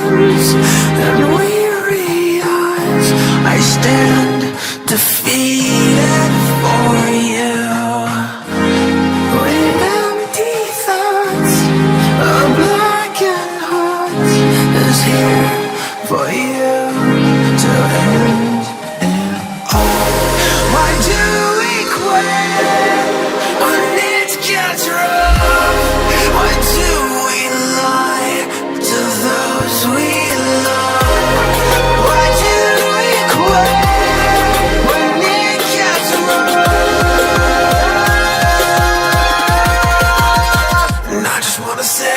hands and weary eyes, I stand defeated for you. With empty thoughts, a blackened heart is here for you to end it all. Why do we quit when it gets rough? Why do we lie to those we love? Why do we quit when it gets rough? And I just wanna say,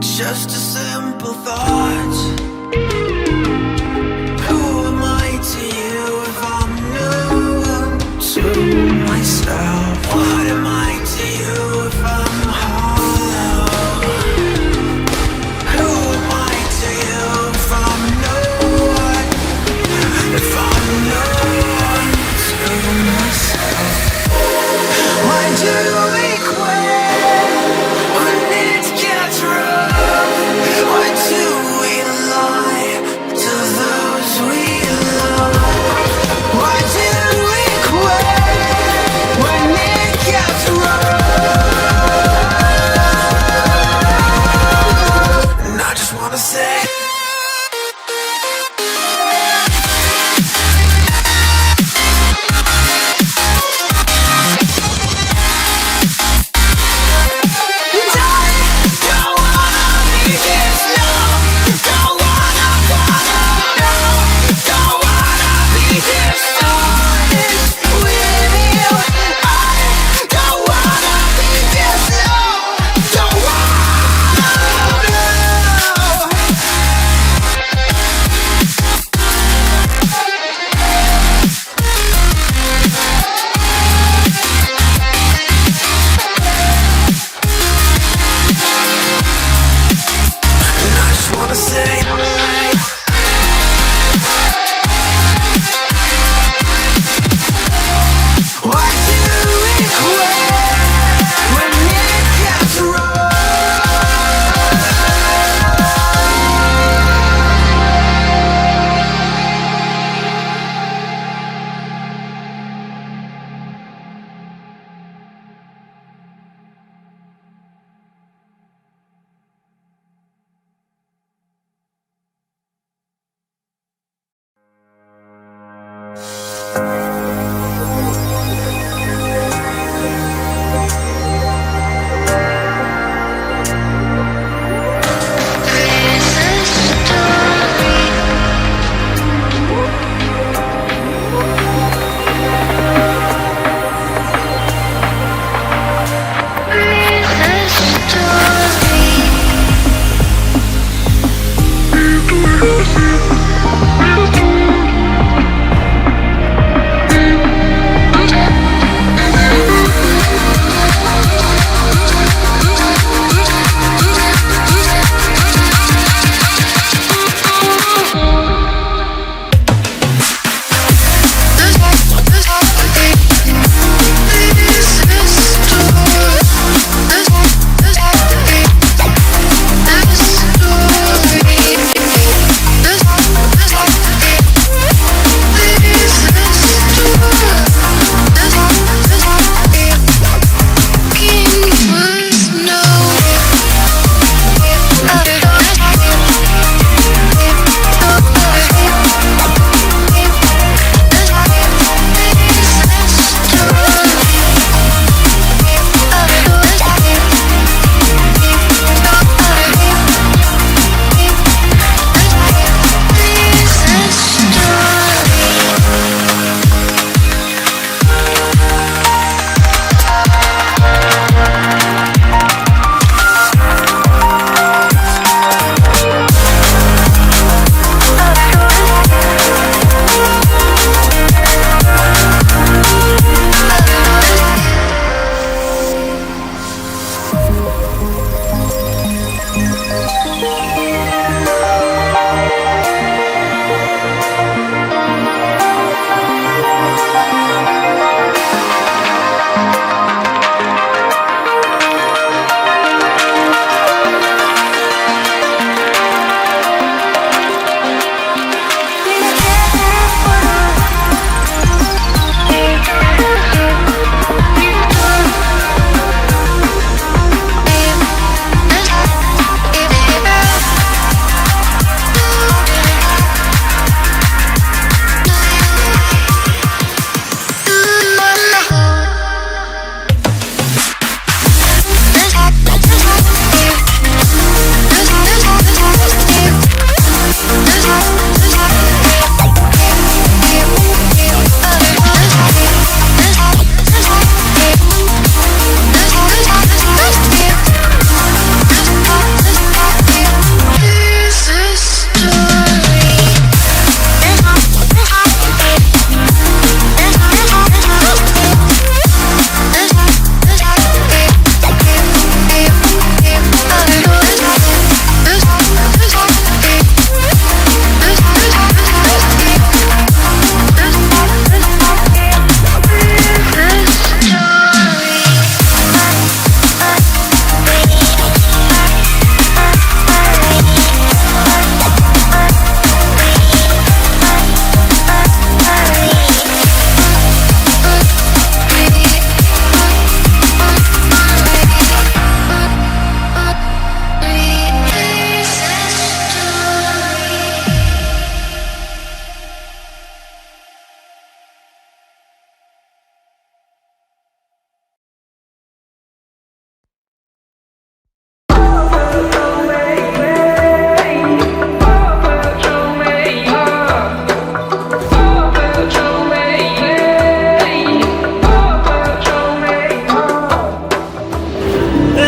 just a simple thought. Who am I to you if I'm new to myself? What am I to you if I'm hollow? Who am I to you if I'm no one? If I'm no one to myself? Why do we quit when it gets rough?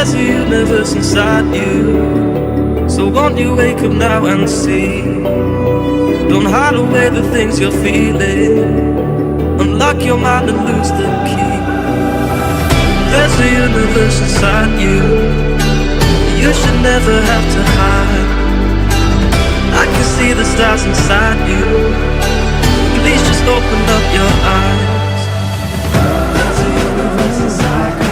There's a universe inside you, so won't you wake up now and see? Don't hide away the things you're feeling. Unlock your mind and lose the key. There's a universe inside you. You should never have to hide. I can see the stars inside you. Please just open up your eyes. There's a universe inside you.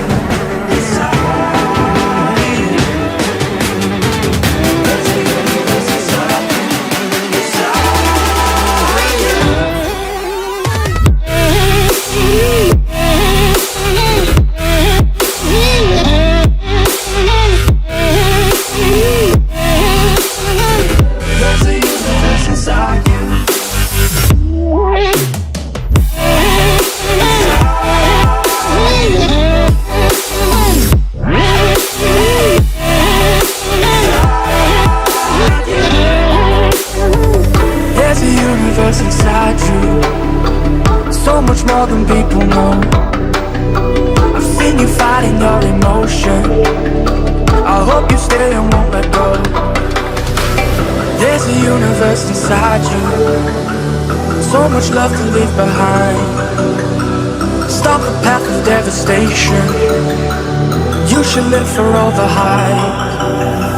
Inside you, so much more than people know. I've seen you fighting your emotion. I hope you stay and won't let go. There's a universe inside you, so much love to leave behind. Stop the path of devastation. You should live for all the highs.